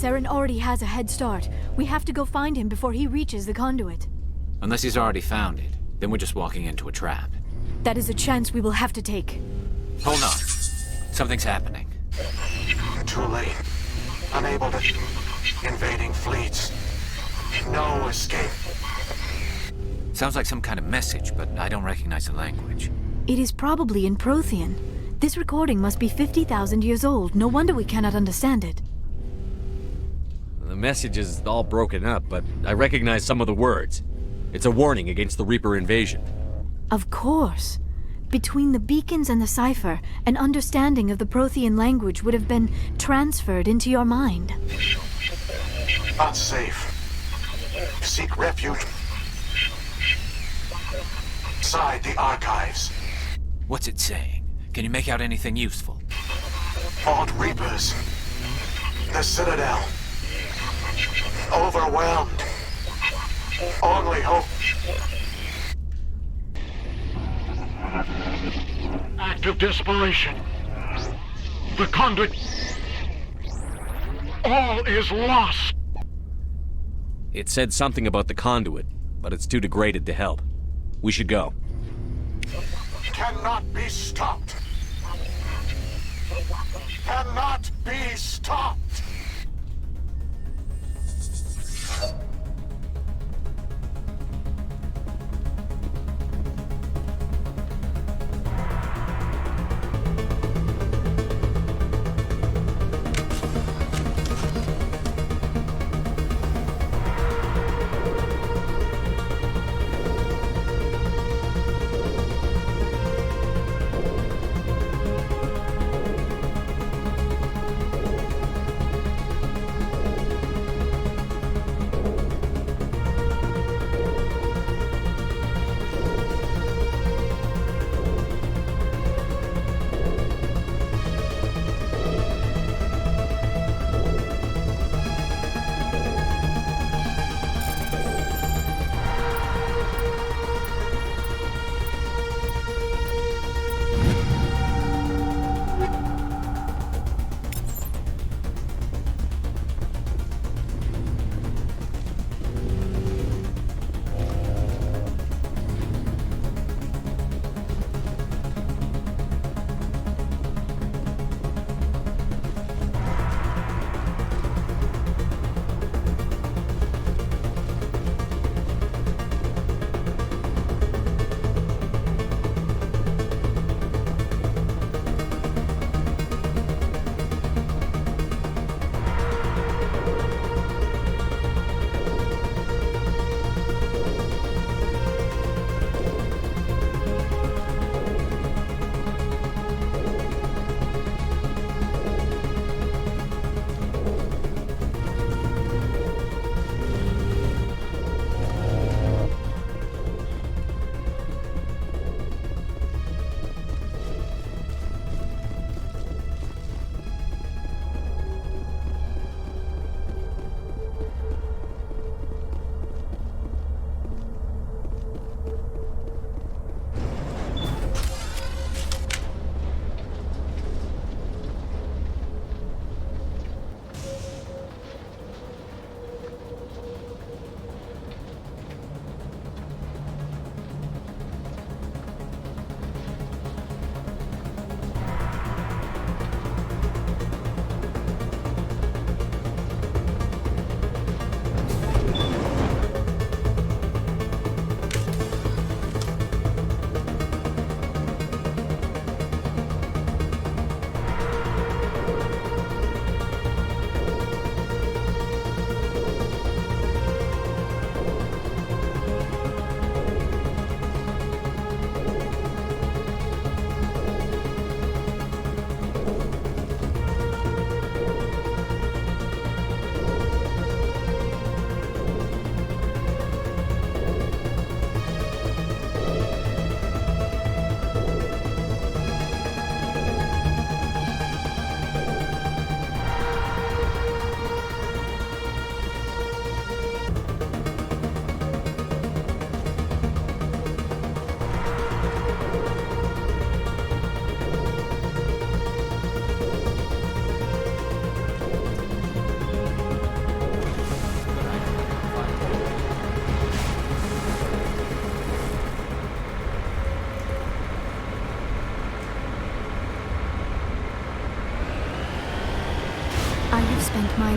Saren already has a head start. We have to go find him before he reaches the conduit. Unless he's already found it, then we're just walking into a trap. That is a chance we will have to take. Hold on. Something's happening. Too late. Unable to... Invading fleets. No escape. Sounds like some kind of message, but I don't recognize the language. It is probably in Prothean. This recording must be 50,000 years old. No wonder we cannot understand it. The message is all broken up, but I recognize some of the words. It's a warning against the Reaper invasion. Of course. Between the beacons and the cipher, an understanding of the Prothean language would have been transferred into your mind. Unsafe. Seek refuge inside the archives. What's it saying? Can you make out anything useful? Fought Reapers. The Citadel. Overwhelmed. Only hope. Act of desperation. The conduit. All is lost. It said something about the conduit, but it's too degraded to help. We should go. Cannot be stopped. Cannot be stopped.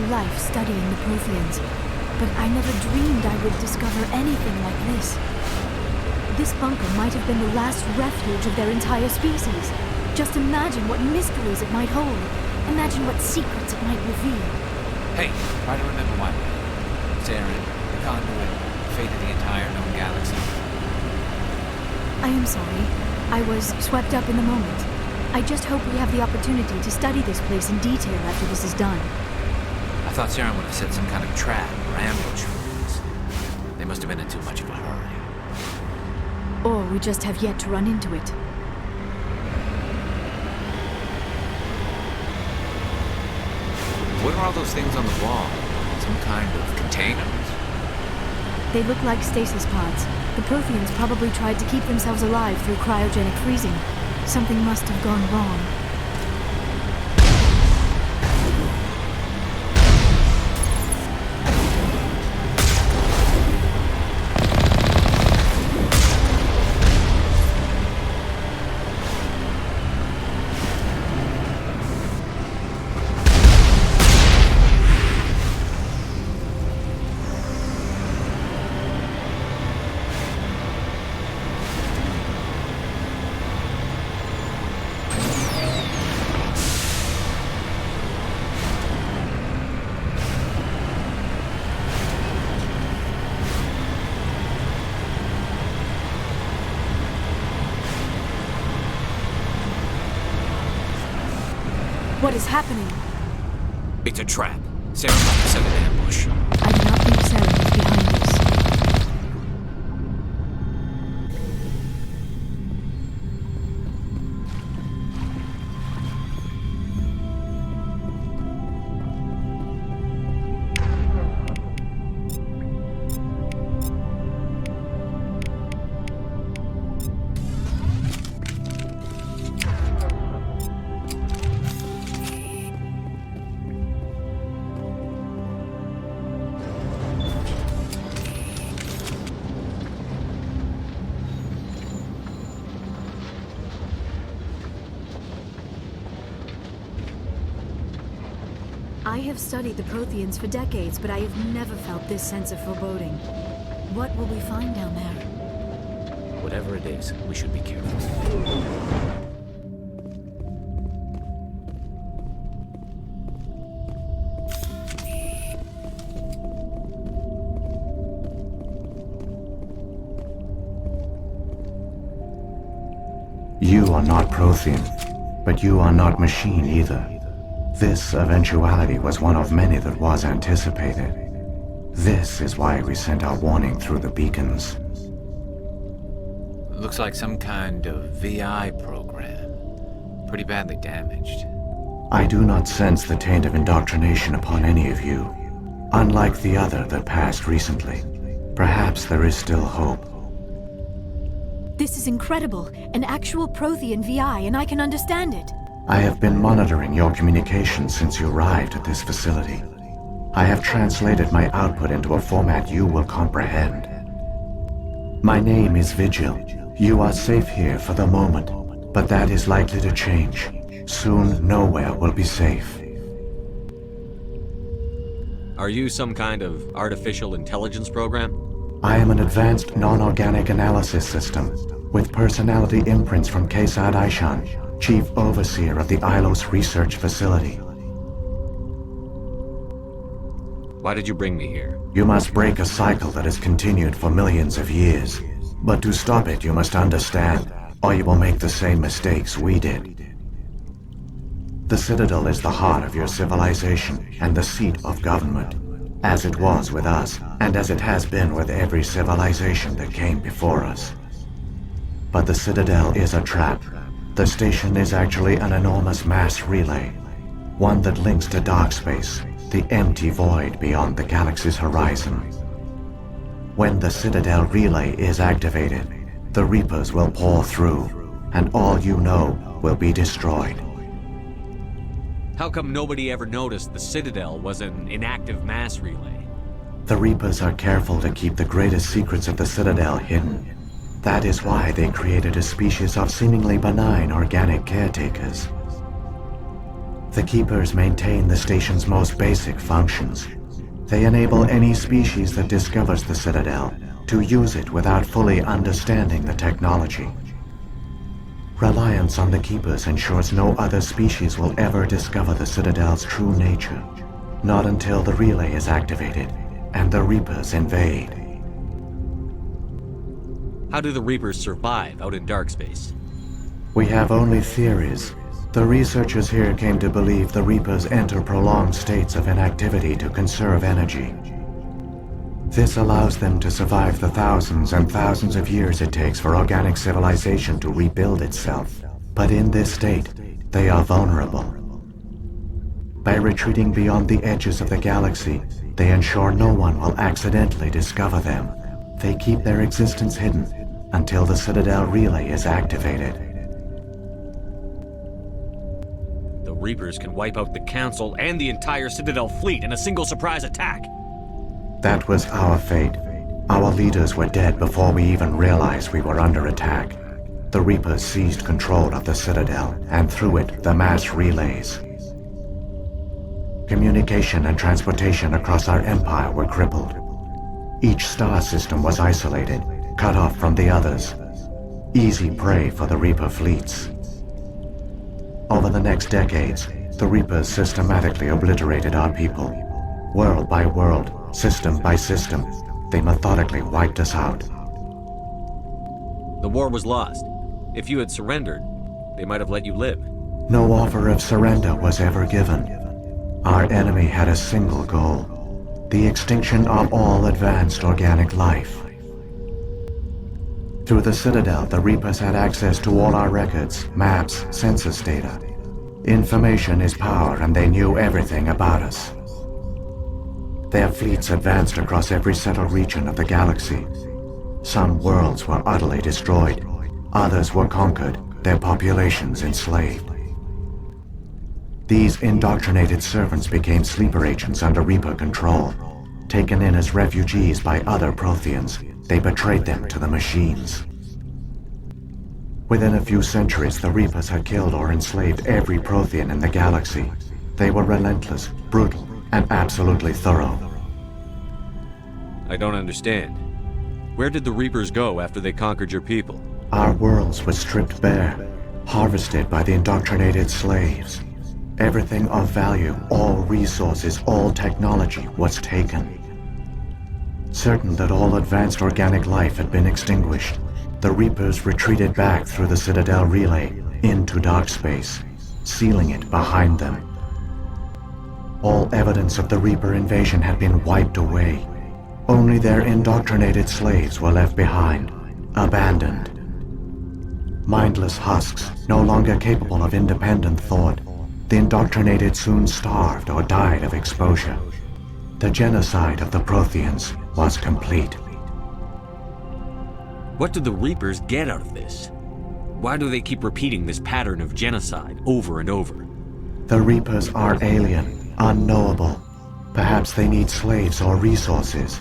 life studying the Protheans, but I never dreamed I would discover anything like this. This bunker might have been the last refuge of their entire species. Just imagine what mysteries it might hold. Imagine what secrets it might reveal. Hey, try to remember why we're here. Saren, the conduit, the fate of the entire known galaxy. I am sorry. I was swept up in the moment. I just hope we have the opportunity to study this place in detail after this is done. I thought Saren would have set some kind of trap or ambush for us. They must have been in too much of a hurry. Or we just have yet to run into it. What are all those things on the wall? Some kind of containers? They look like stasis pods. The Protheans probably tried to keep themselves alive through cryogenic freezing. Something must have gone wrong. What is happening? It's a trap. Saren must have set an ambush. I do not think Saren is behind this. I have studied the Protheans for decades, but I have never felt this sense of foreboding. What will we find down there? Whatever it is, we should be careful. You are not Prothean, but you are not machine either. This eventuality was one of many that was anticipated. This is why we sent our warning through the beacons. Looks like some kind of VI program. Pretty badly damaged. I do not sense the taint of indoctrination upon any of you, unlike the other that passed recently. Perhaps there is still hope. This is incredible. An actual Prothean VI, and I can understand it. I have been monitoring your communications since you arrived at this facility. I have translated my output into a format you will comprehend. My name is Vigil. You are safe here for the moment, but that is likely to change. Soon, nowhere will be safe. Are you some kind of artificial intelligence program? I am an advanced non-organic analysis system with personality imprints from Kesad Aishan, Chief Overseer of the Ilos Research Facility. Why did you bring me here? You must break a cycle that has continued for millions of years. But to stop it, you must understand, or you will make the same mistakes we did. The Citadel is the heart of your civilization and the seat of government, as it was with us, and as it has been with every civilization that came before us. But the Citadel is a trap. The station is actually an enormous mass relay, one that links to dark space, the empty void beyond the galaxy's horizon. When the Citadel relay is activated, the Reapers will pour through, and all you know will be destroyed. How come nobody ever noticed the Citadel was an inactive mass relay? The Reapers are careful to keep the greatest secrets of the Citadel hidden. That is why they created a species of seemingly benign organic caretakers. The Keepers maintain the station's most basic functions. They enable any species that discovers the Citadel to use it without fully understanding the technology. Reliance on the Keepers ensures no other species will ever discover the Citadel's true nature, not until the relay is activated and the Reapers invade. How do the Reapers survive out in dark space? We have only theories. The researchers here came to believe the Reapers enter prolonged states of inactivity to conserve energy. This allows them to survive the thousands and thousands of years it takes for organic civilization to rebuild itself. But in this state, they are vulnerable. By retreating beyond the edges of the galaxy, they ensure no one will accidentally discover them. They keep their existence hidden until the Citadel relay is activated. The Reapers can wipe out the Council and the entire Citadel fleet in a single surprise attack. That was our fate. Our leaders were dead before we even realized we were under attack. The Reapers seized control of the Citadel, and through it, the mass relays. Communication and transportation across our empire were crippled. Each star system was isolated, cut off from the others. Easy prey for the Reaper fleets. Over the next decades, the Reapers systematically obliterated our people. World by world, system by system, they methodically wiped us out. The war was lost. If you had surrendered, they might have let you live. No offer of surrender was ever given. Our enemy had a single goal: the extinction of all advanced organic life. Through the Citadel, the Reapers had access to all our records, maps, census data. Information is power, and they knew everything about us. Their fleets advanced across every settled region of the galaxy. Some worlds were utterly destroyed. Others were conquered, their populations enslaved. These indoctrinated servants became sleeper agents under Reaper control. Taken in as refugees by other Protheans, they betrayed them to the machines. Within a few centuries, the Reapers had killed or enslaved every Prothean in the galaxy. They were relentless, brutal, and absolutely thorough. I don't understand. Where did the Reapers go after they conquered your people? Our worlds were stripped bare, harvested by the indoctrinated slaves. Everything of value, all resources, all technology was taken. Certain that all advanced organic life had been extinguished, the Reapers retreated back through the Citadel relay into dark space, sealing it behind them. All evidence of the Reaper invasion had been wiped away. Only their indoctrinated slaves were left behind, abandoned. Mindless husks, no longer capable of independent thought, the indoctrinated soon starved or died of exposure. The genocide of the Protheans was complete. What do the Reapers get out of this? Why do they keep repeating this pattern of genocide over and over? The Reapers are alien, unknowable. Perhaps they need slaves or resources.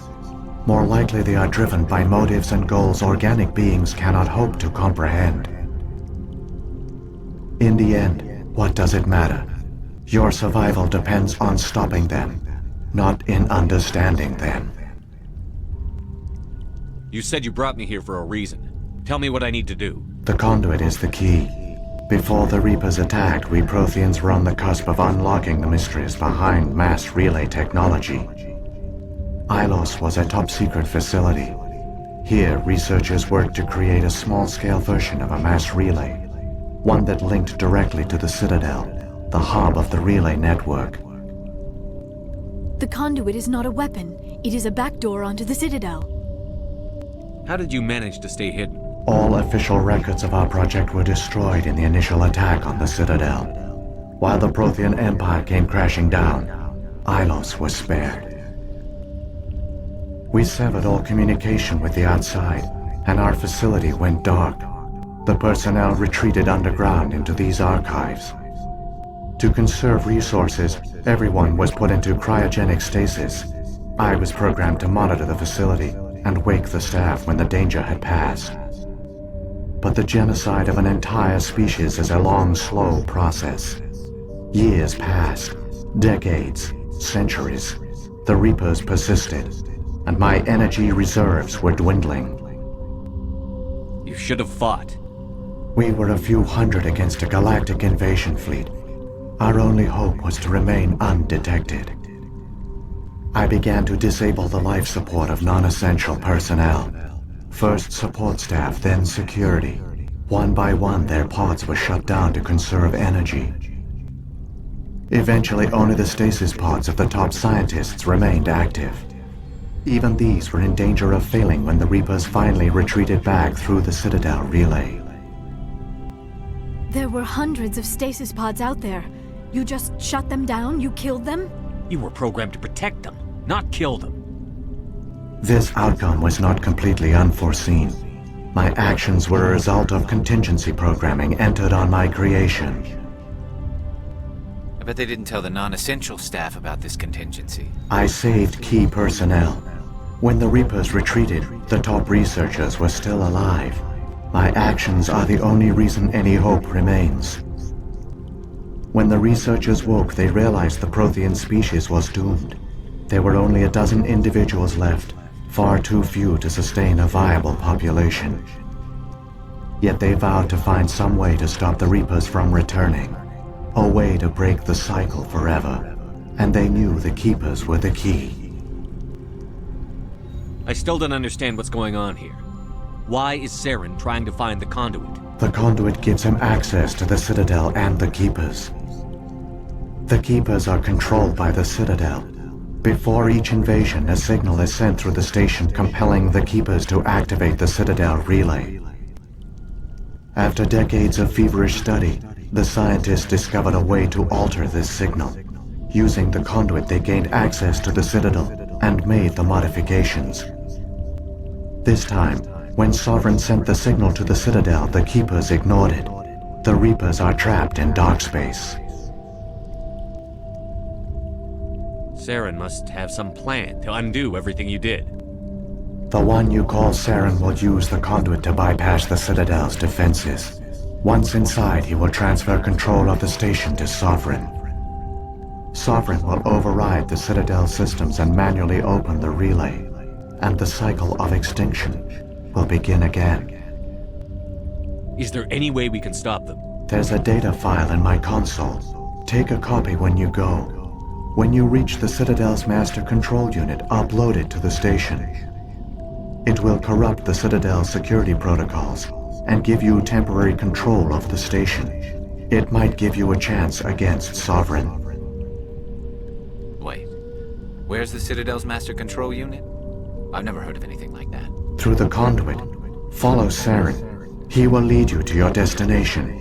More likely they are driven by motives and goals organic beings cannot hope to comprehend. In the end, what does it matter? Your survival depends on stopping them, not in understanding them. You said you brought me here for a reason. Tell me what I need to do. The conduit is the key. Before the Reapers attacked, we Protheans were on the cusp of unlocking the mysteries behind mass relay technology. Ilos was a top-secret facility. Here, researchers worked to create a small-scale version of a mass relay, one that linked directly to the Citadel, the hub of the relay network. The conduit is not a weapon. It is a backdoor onto the Citadel. How did you manage to stay hidden? All official records of our project were destroyed in the initial attack on the Citadel. While the Prothean Empire came crashing down, Ilos was spared. We severed all communication with the outside, and our facility went dark. The personnel retreated underground into these archives. To conserve resources, everyone was put into cryogenic stasis. I was programmed to monitor the facility and wake the staff when the danger had passed. But the genocide of an entire species is a long, slow process. Years passed, decades, centuries. The Reapers persisted, and my energy reserves were dwindling. You should have fought. We were a few hundred against a galactic invasion fleet. Our only hope was to remain undetected. I began to disable the life support of non-essential personnel. First support staff, then security. One by one, their pods were shut down to conserve energy. Eventually, only the stasis pods of the top scientists remained active. Even these were in danger of failing when the Reapers finally retreated back through the Citadel relay. There were hundreds of stasis pods out there. You just shut them down? You killed them? You were programmed to protect them, not kill them. This outcome was not completely unforeseen. My actions were a result of contingency programming entered on my creation. I bet they didn't tell the non-essential staff about this contingency. I saved key personnel. When the Reapers retreated, the top researchers were still alive. My actions are the only reason any hope remains. When the researchers woke, they realized the Prothean species was doomed. There were only a dozen individuals left, far too few to sustain a viable population. Yet they vowed to find some way to stop the Reapers from returning. A way to break the cycle forever. And they knew the Keepers were the key. I still don't understand what's going on here. Why is Saren trying to find the conduit? The conduit gives him access to the Citadel and the Keepers. The Keepers are controlled by the Citadel. Before each invasion, a signal is sent through the station compelling the Keepers to activate the Citadel relay. After decades of feverish study, the scientists discovered a way to alter this signal. Using the conduit, they gained access to the Citadel and made the modifications. This time, when Sovereign sent the signal to the Citadel, the Keepers ignored it. The Reapers are trapped in dark space. Saren must have some plan to undo everything you did. The one you call Saren will use the conduit to bypass the Citadel's defenses. Once inside, he will transfer control of the station to Sovereign. Sovereign will override the Citadel systems and manually open the relay, and the cycle of extinction will begin again. Is there any way we can stop them? There's a data file in my console. Take a copy when you go. When you reach the Citadel's master control unit, upload it to the station. It will corrupt the Citadel's security protocols and give you temporary control of the station. It might give you a chance against Sovereign. Wait, where's the Citadel's master control unit? I've never heard of anything like that. Through the conduit, follow Saren. He will lead you to your destination.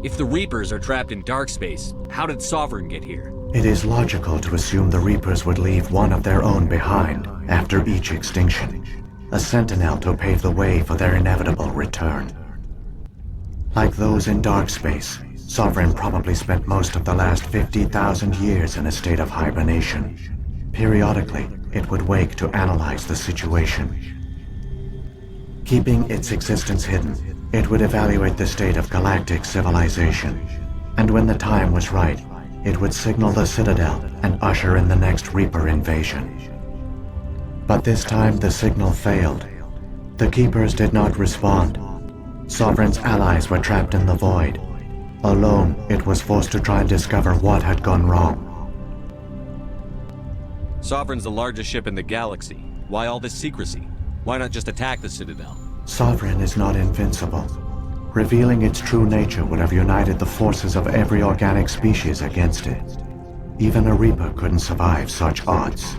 If the Reapers are trapped in dark space, how did Sovereign get here? It is logical to assume the Reapers would leave one of their own behind after each extinction. A sentinel to pave the way for their inevitable return. Like those in dark space, Sovereign probably spent most of the last 50,000 years in a state of hibernation. Periodically, it would wake to analyze the situation. Keeping its existence hidden, it would evaluate the state of galactic civilization. And when the time was right, it would signal the Citadel and usher in the next Reaper invasion. But this time the signal failed. The Keepers did not respond. Sovereign's allies were trapped in the void. Alone, it was forced to try and discover what had gone wrong. Sovereign's the largest ship in the galaxy. Why all this secrecy? Why not just attack the Citadel? Sovereign is not invincible. Revealing its true nature would have united the forces of every organic species against it. Even a Reaper couldn't survive such odds.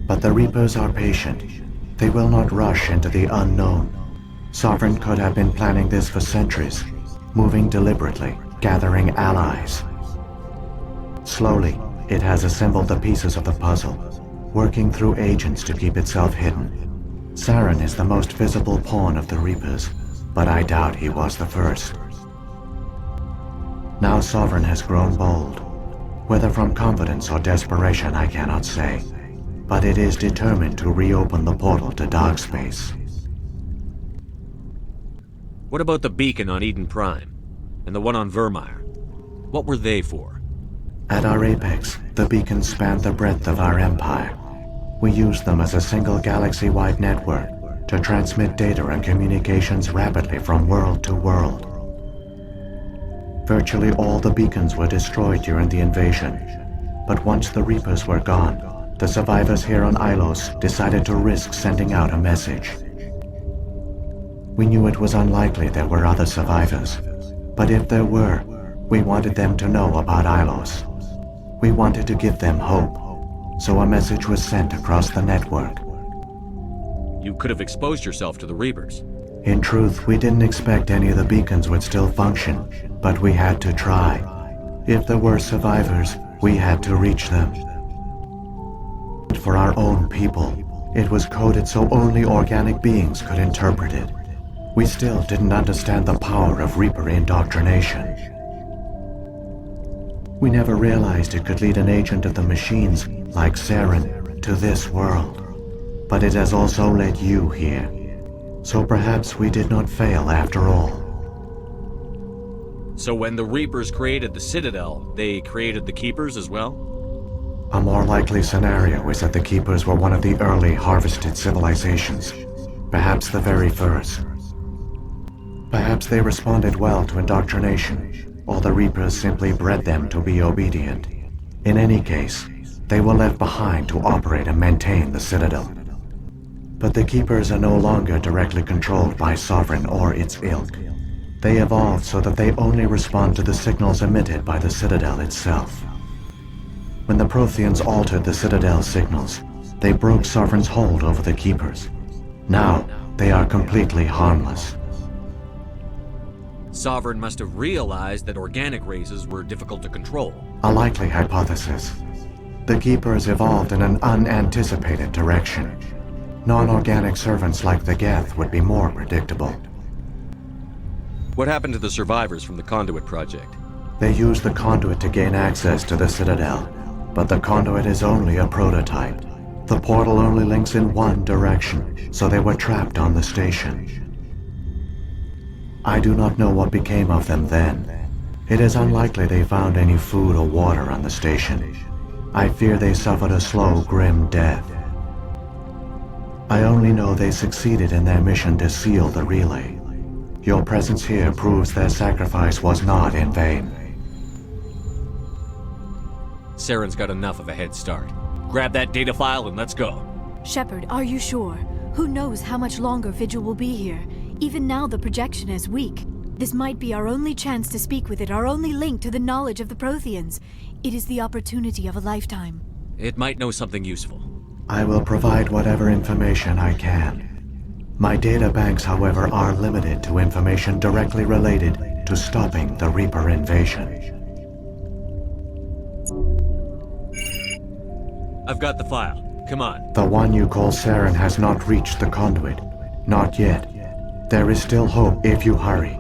But the Reapers are patient. They will not rush into the unknown. Sovereign could have been planning this for centuries, moving deliberately, gathering allies. Slowly, it has assembled the pieces of the puzzle, working through agents to keep itself hidden. Saren is the most visible pawn of the Reapers, but I doubt he was the first. Now Sovereign has grown bold. Whether from confidence or desperation, I cannot say. But it is determined to reopen the portal to dark space. What about the beacon on Eden Prime? And the one on Vermeer. What were they for? At our apex, the beacons spanned the breadth of our empire. We used them as a single galaxy-wide network to transmit data and communications rapidly from world to world. Virtually all the beacons were destroyed during the invasion, but once the Reapers were gone, the survivors here on Ilos decided to risk sending out a message. We knew it was unlikely there were other survivors, but if there were, we wanted them to know about Ilos. We wanted to give them hope, so a message was sent across the network. You could have exposed yourself to the Reapers. In truth, we didn't expect any of the beacons would still function, but we had to try. If there were survivors, we had to reach them. For our own people, it was coded so only organic beings could interpret it. We still didn't understand the power of Reaper indoctrination. We never realized it could lead an agent of the machines, like Saren, to this world. But it has also led you here. So perhaps we did not fail after all. So when the Reapers created the Citadel, they created the Keepers as well? A more likely scenario is that the Keepers were one of the early harvested civilizations. Perhaps the very first. Perhaps they responded well to indoctrination, or the Reapers simply bred them to be obedient. In any case, they were left behind to operate and maintain the Citadel. But the Keepers are no longer directly controlled by Sovereign or its ilk. They evolved so that they only respond to the signals emitted by the Citadel itself. When the Protheans altered the Citadel's signals, they broke Sovereign's hold over the Keepers. Now, they are completely harmless. Sovereign must have realized that organic races were difficult to control. A likely hypothesis. The Keepers evolved in an unanticipated direction. Non-organic servants like the Geth would be more predictable. What happened to the survivors from the Conduit project? They used the conduit to gain access to the Citadel, but the conduit is only a prototype. The portal only links in one direction, so they were trapped on the station. I do not know what became of them then. It is unlikely they found any food or water on the station. I fear they suffered a slow, grim death. I only know they succeeded in their mission to seal the relay. Your presence here proves their sacrifice was not in vain. Saren's got enough of a head start. Grab that data file and let's go. Shepard, are you sure? Who knows how much longer Vigil will be here? Even now the projection is weak. This might be our only chance to speak with it, our only link to the knowledge of the Protheans. It is the opportunity of a lifetime. It might know something useful. I will provide whatever information I can. My data banks, however, are limited to information directly related to stopping the Reaper invasion. I've got the file. Come on. The one you call Saren has not reached the conduit. Not yet. There is still hope if you hurry.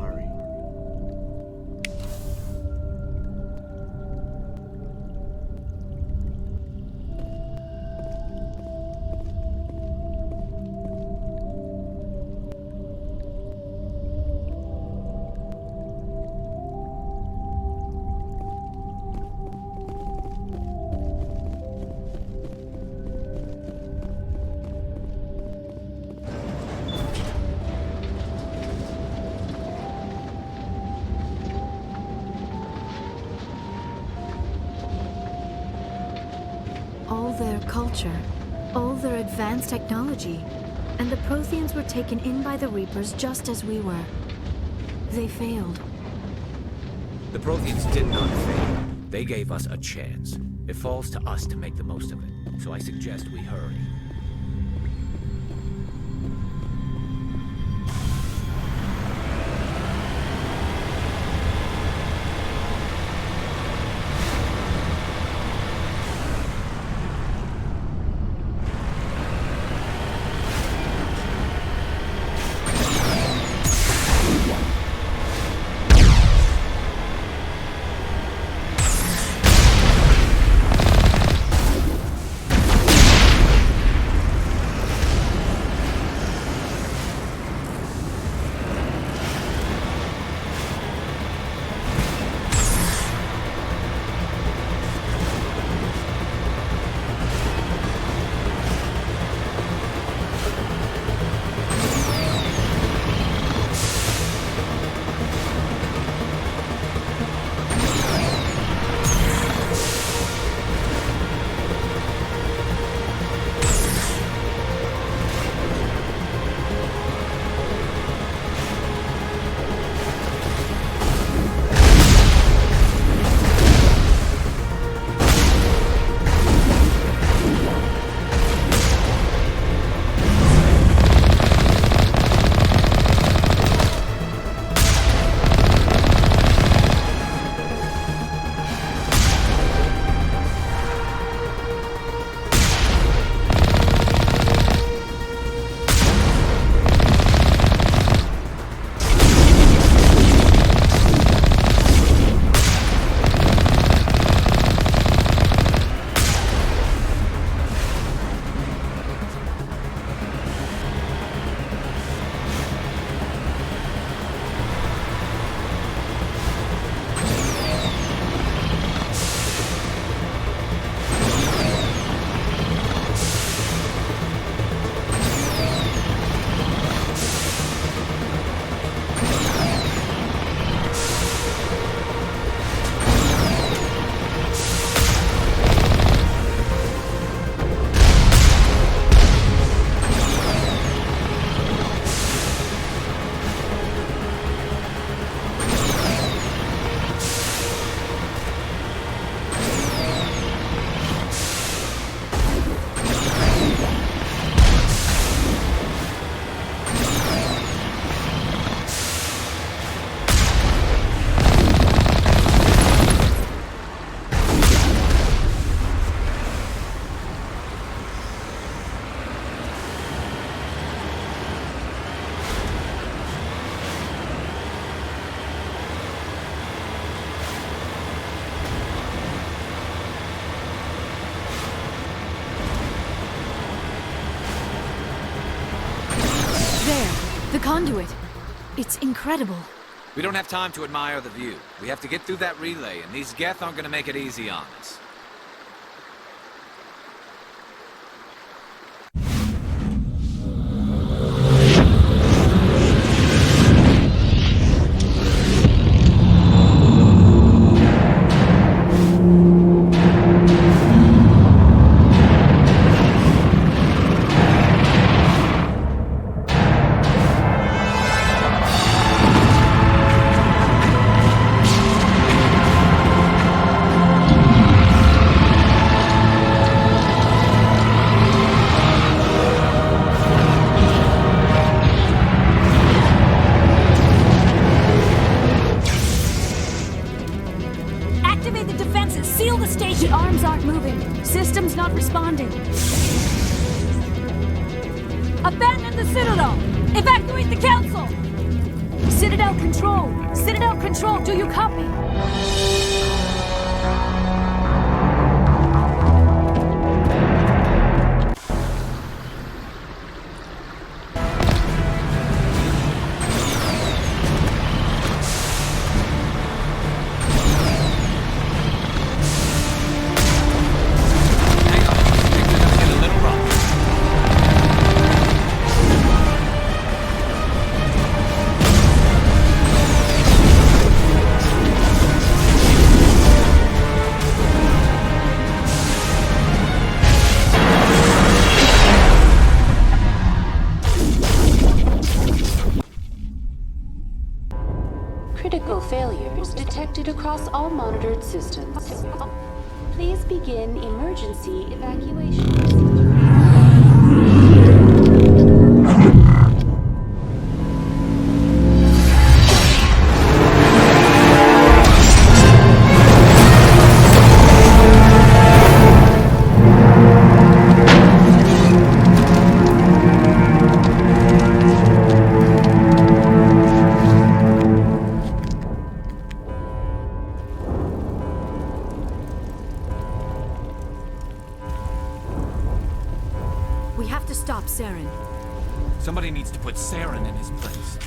All their culture, all their advanced technology, and the Protheans were taken in by the Reapers just as we were. They failed. The Protheans did not fail. They gave us a chance. It falls to us to make the most of it. So I suggest we hurry. The conduit. It's incredible. We don't have time to admire the view. We have to get through that relay, and these Geth aren't gonna make it easy on us. Activate the defenses! Seal the station! The arms aren't moving. System's not responding. Abandon the Citadel! Evacuate the Council! Citadel Control! Citadel Control, do you copy? Hang on, things are gonna get a little rough. Critical failures detected across all monitored systems. Please begin emergency evacuation. We have to stop Saren. Somebody needs to put Saren in his place.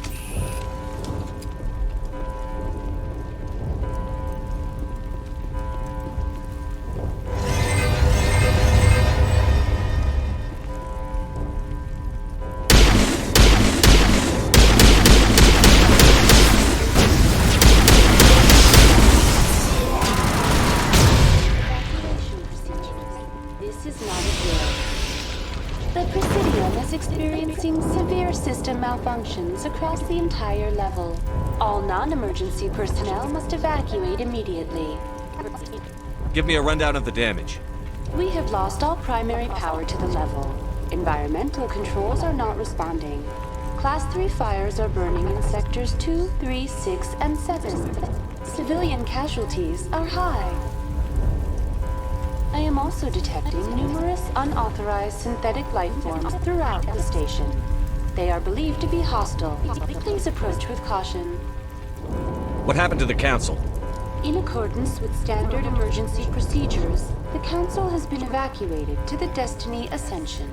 Evacuation procedures. This is not a drill. The Presidium is experiencing severe system malfunctions across the entire level. All non-emergency personnel must evacuate immediately. Give me a rundown of the damage. We have lost all primary power to the level. Environmental controls are not responding. Class 3 fires are burning in sectors 2, 3, 6, and 7. Civilian casualties are high. I am also detecting numerous unauthorized synthetic life forms throughout the station. They are believed to be hostile. Please approach with caution. What happened to the Council? In accordance with standard emergency procedures, the Council has been evacuated to the Destiny Ascension.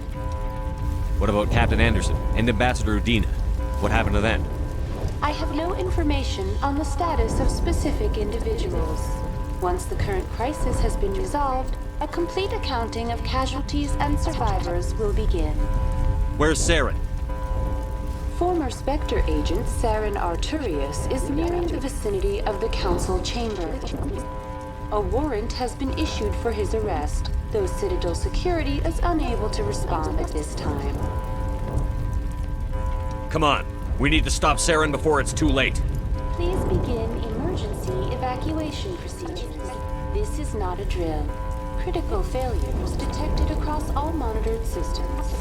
What about Captain Anderson and Ambassador Udina? What happened to them? I have no information on the status of specific individuals. Once the current crisis has been resolved, a complete accounting of casualties and survivors will begin. Where's Saren? Former Spectre agent Saren Arturius is nearing the vicinity of the Council chamber. A warrant has been issued for his arrest, though Citadel security is unable to respond at this time. Come on. We need to stop Saren before it's too late. Please begin emergency evacuation procedures. This is not a drill. Critical failures detected across all monitored systems.